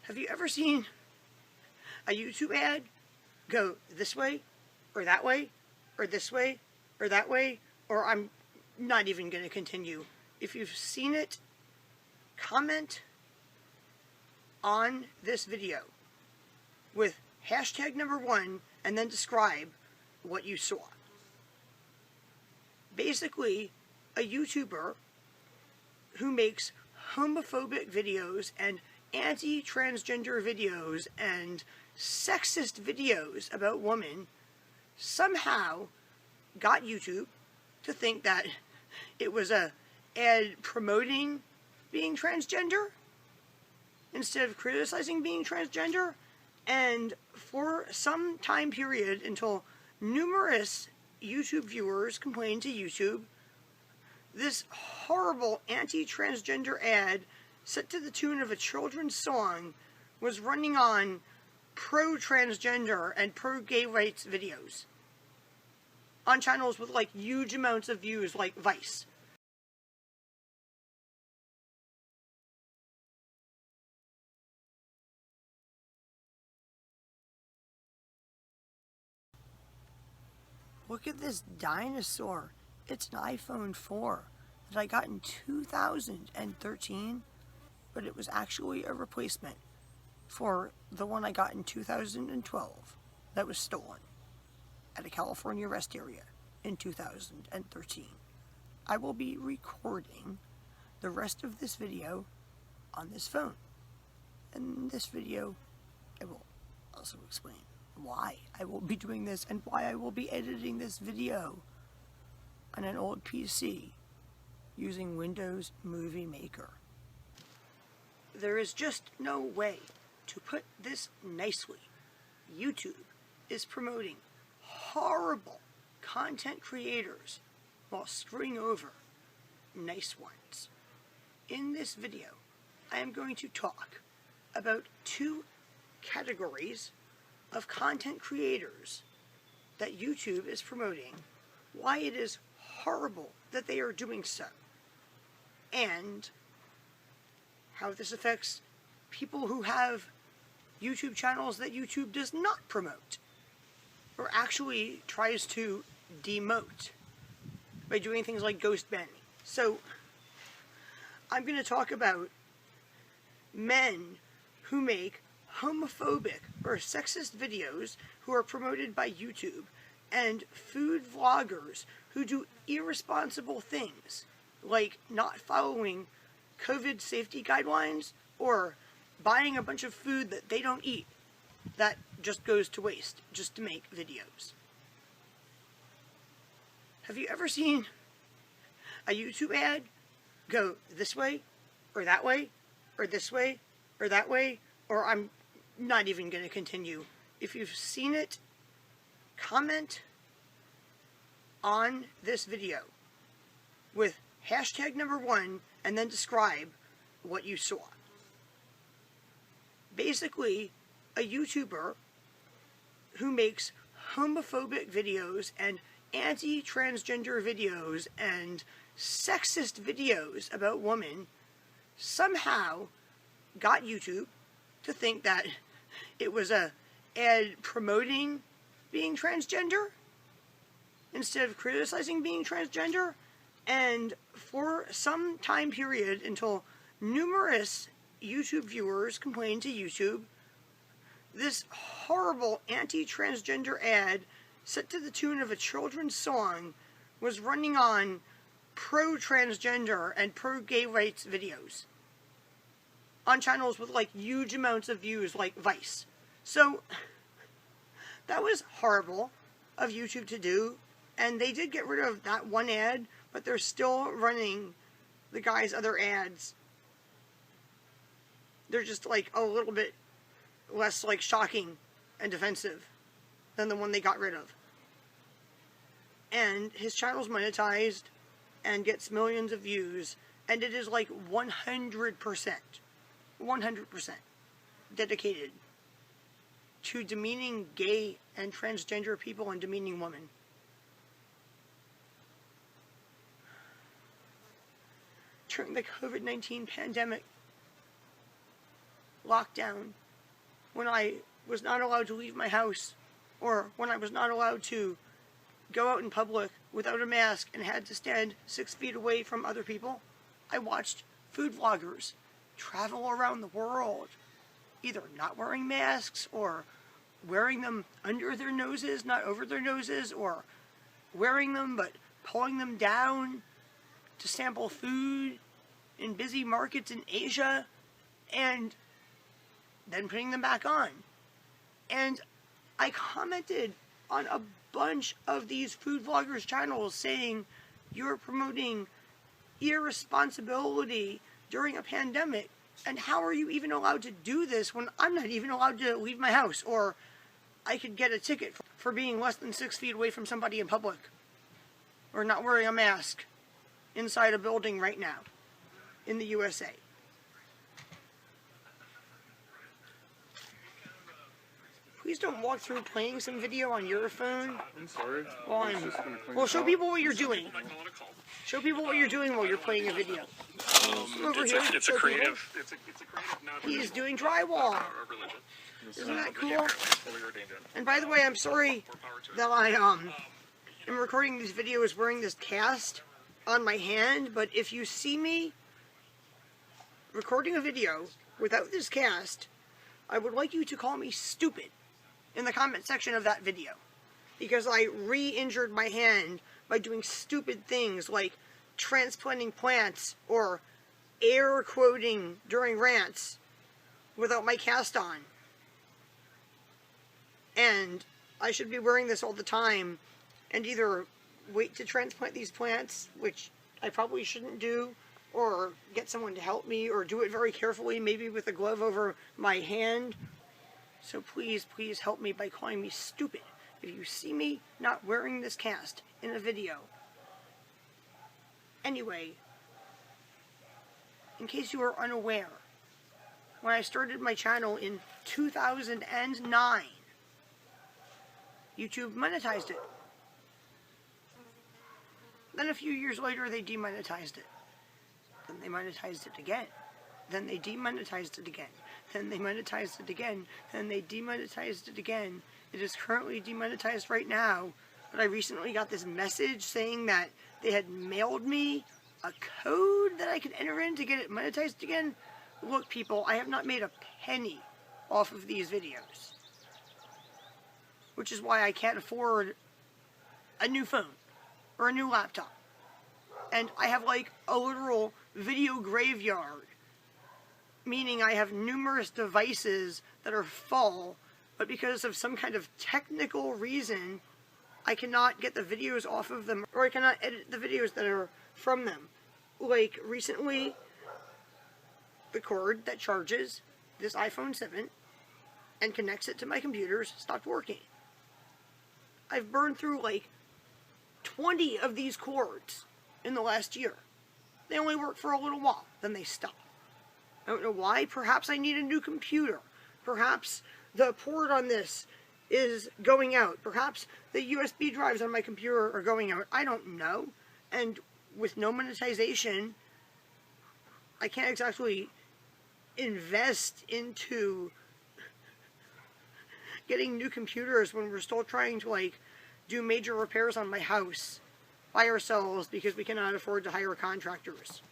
Have you ever seen a YouTube ad go this way, or that way, or this way, or that way, or I'm not even going to continue? If you've seen it, comment on this video with hashtag #1 and then describe what you saw. Basically, a YouTuber who makes homophobic videos and anti-transgender videos and sexist videos about women somehow got YouTube to think that it was a ad promoting being transgender instead of criticizing being transgender. And for some time period, until numerous YouTube viewers complained to YouTube, this horrible anti-transgender ad set to the tune of a children's song was running on pro-transgender and pro-gay rights videos on channels with like huge amounts of views like Vice. Look at this dinosaur. It's an iPhone 4 that I got in 2013, but it was actually a replacement for the one I got in 2012 that was stolen at a California rest area in 2013. I will be recording the rest of this video on this phone. And in this video, I will also explain why I will be doing this and why I will be editing this video on an old PC using Windows Movie Maker. There is just no way to put this nicely. YouTube is promoting horrible content creators while screwing over nice ones. In this video, I am going to talk about two categories of content creators that YouTube is promoting, why it is horrible that they are doing so, and how this affects people who have YouTube channels that YouTube does not promote, or actually tries to demote by doing things like ghost banning. So, I'm going to talk about men who make homophobic or sexist videos who are promoted by YouTube, and food vloggers who do irresponsible things like not following COVID safety guidelines or buying a bunch of food that they don't eat that just goes to waste just to make videos. Have you ever seen a YouTube ad go this way, or that way, or this way, or that way, or I'm not even going to continue? If you've seen it, comment on this video with hashtag #1 and then describe what you saw. Basically, a YouTuber who makes homophobic videos and anti-transgender videos and sexist videos about women somehow got YouTube to think that it was a ad promoting being transgender instead of criticizing being transgender. And for some time period, until numerous YouTube viewers complained to YouTube, this horrible anti-transgender ad set to the tune of a children's song was running on pro-transgender and pro-gay rights videos on channels with like huge amounts of views like Vice. So that was horrible of YouTube to do, and they did get rid of that one ad, but they're still running the guy's other ads. They're just like a little bit less like shocking and offensive than the one they got rid of. And his channel's monetized and gets millions of views, and it is like 100% dedicated to demeaning gay and transgender people and demeaning women. During the COVID-19 pandemic, lockdown, when I was not allowed to leave my house, or when I was not allowed to go out in public without a mask and had to stand 6 feet away from other people, I watched food vloggers travel around the world, either not wearing masks or wearing them under their noses, not over their noses, or wearing them but pulling them down to sample food in busy markets in Asia, and then putting them back on. And I commented on a bunch of these food vloggers' channels saying, you're promoting irresponsibility during a pandemic, and how are you even allowed to do this when I'm not even allowed to leave my house, or I could get a ticket for being less than 6 feet away from somebody in public, or not wearing a mask inside a building right now in the USA. Please don't walk through playing some video on your phone. I'm sorry. Well, show people what you're doing. Show people what you're doing while you're playing a video. It's a creative. He's doing drywall. Isn't that cool? And by the way, I'm sorry that I am recording these videos wearing this cast on my hand, but if you see me recording a video without this cast, I would like you to call me stupid in the comment section of that video, because I re-injured my hand by doing stupid things like transplanting plants or air quoting during rants without my cast on. And I should be wearing this all the time and either wait to transplant these plants, which I probably shouldn't do, or get someone to help me, or do it very carefully, maybe with a glove over my hand. So please, please help me by calling me stupid if you see me not wearing this cast in a video. Anyway, in case you are unaware, when I started my channel in 2009, YouTube monetized it. Then a few years later, they demonetized it. Then they monetized it again. Then they demonetized it again. Then they monetized it again. Then they demonetized it again. It is currently demonetized right now, but I recently got this message saying that they had mailed me a code that I could enter in to get it monetized again. Look, people, I have not made a penny off of these videos, which is why I can't afford a new phone or a new laptop. And I have like a literal video graveyard, meaning I have numerous devices that are full, but because of some kind of technical reason, I cannot get the videos off of them, or I cannot edit the videos that are from them. Like recently, the cord that charges this iPhone 7 and connects it to my computers stopped working. I've burned through like 20 of these cords in the last year. They only work for a little while, then they stop. I don't know why. Perhaps I need a new computer. Perhaps the port on this is going out. Perhaps the USB drives on my computer are going out. I don't know. And with no monetization, I can't exactly invest into getting new computers when we're still trying to like do major repairs on my house by ourselves because we cannot afford to hire contractors.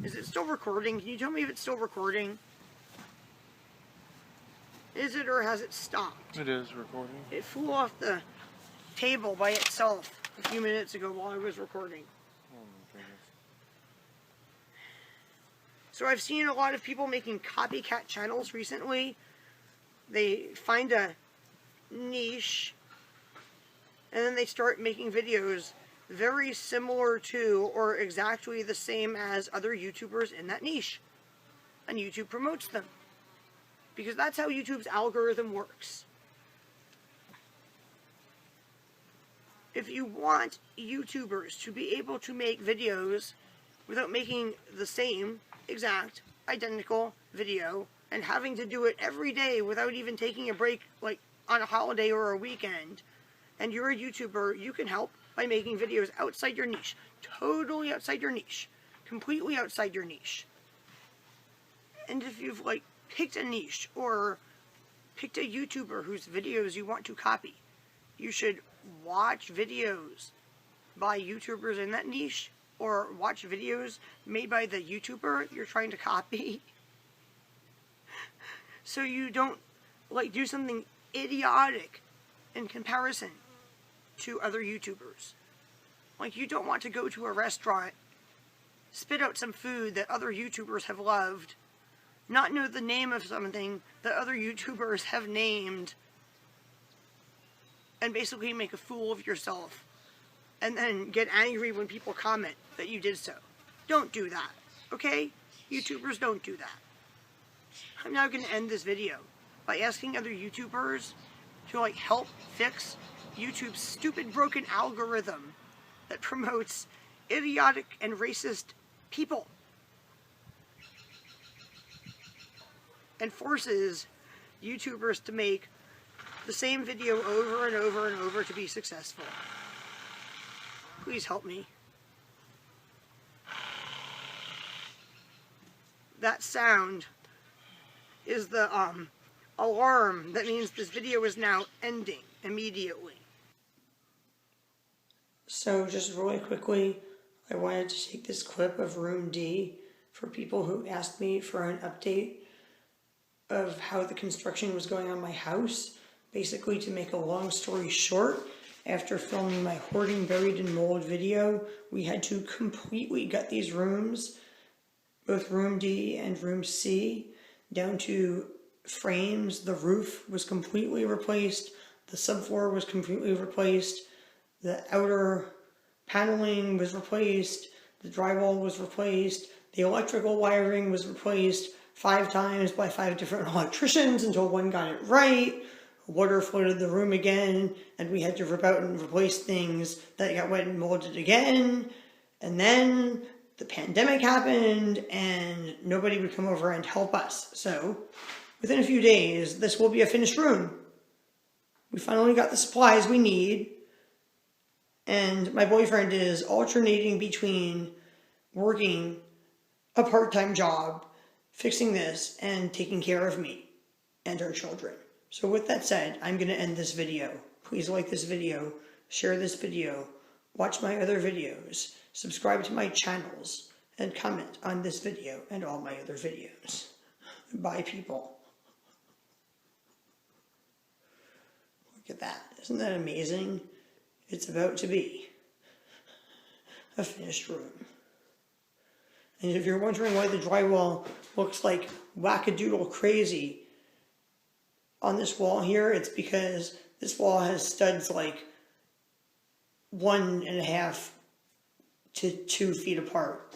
Is it still recording? Can you tell me if it's still recording? Is it, or has it stopped? It is recording. It flew off the table by itself a few minutes ago while I was recording. Oh my goodness. So I've seen a lot of people making copycat channels recently. They find a niche and then they start making videos very similar to or exactly the same as other YouTubers in that niche. And YouTube promotes them, because that's how YouTube's algorithm works. If you want YouTubers to be able to make videos without making the same exact identical video and having to do it every day without even taking a break, like on a holiday or a weekend, and you're a YouTuber, you can help by making videos outside your niche. Totally outside your niche. Completely outside your niche. And if you've like picked a niche or picked a YouTuber whose videos you want to copy, you should watch videos by YouTubers in that niche, or watch videos made by the YouTuber you're trying to copy. So you don't like do something idiotic in comparison to other YouTubers. Like, you don't want to go to a restaurant, spit out some food that other YouTubers have loved, not know the name of something that other YouTubers have named, and basically make a fool of yourself, and then get angry when people comment that you did so. Don't do that, okay? YouTubers don't do that. I'm now going to end this video by asking other YouTubers to like help fix YouTube's stupid broken algorithm that promotes idiotic and racist people and forces YouTubers to make the same video over and over and over to be successful. Please help me. That sound is the alarm that means this video is now ending immediately. So just really quickly, I wanted to take this clip of Room D for people who asked me for an update of how the construction was going on my house. Basically, to make a long story short, after filming my Hoarding Buried in Mold video, we had to completely gut these rooms, both Room D and Room C, down to frames. The roof was completely replaced, the subfloor was completely replaced, the outer paneling was replaced, the drywall was replaced, the electrical wiring was replaced 5 times by 5 different electricians until one got it right. Water flooded the room again, and we had to rip out and replace things that got wet and molded again. And then the pandemic happened, and nobody would come over and help us. So within a few days, this will be a finished room. We finally got the supplies we need, and my boyfriend is alternating between working a part-time job, fixing this, and taking care of me and our children. So with that said, I'm going to end this video. Please like this video, share this video, watch my other videos, subscribe to my channels, and comment on this video and all my other videos. Bye, people. Look at that. Isn't that amazing? It's about to be a finished room. And if you're wondering why the drywall looks like wackadoodle crazy on this wall here, it's because this wall has studs like 1.5 to 2 feet apart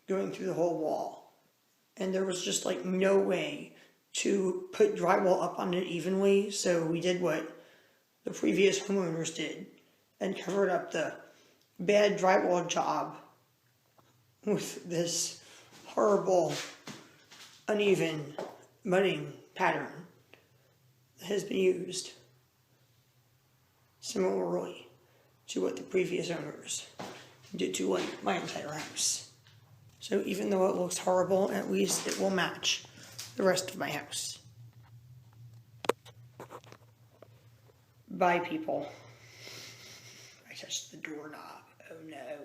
going through the whole wall. And there was just like no way to put drywall up on it evenly, so we did what the previous homeowners did and covered up the bad drywall job with this horrible uneven mudding pattern that has been used similarly to what the previous owners did to like my entire house. So even though it looks horrible, at least it will match the rest of my house. Bye, people. I touched the doorknob. Oh no.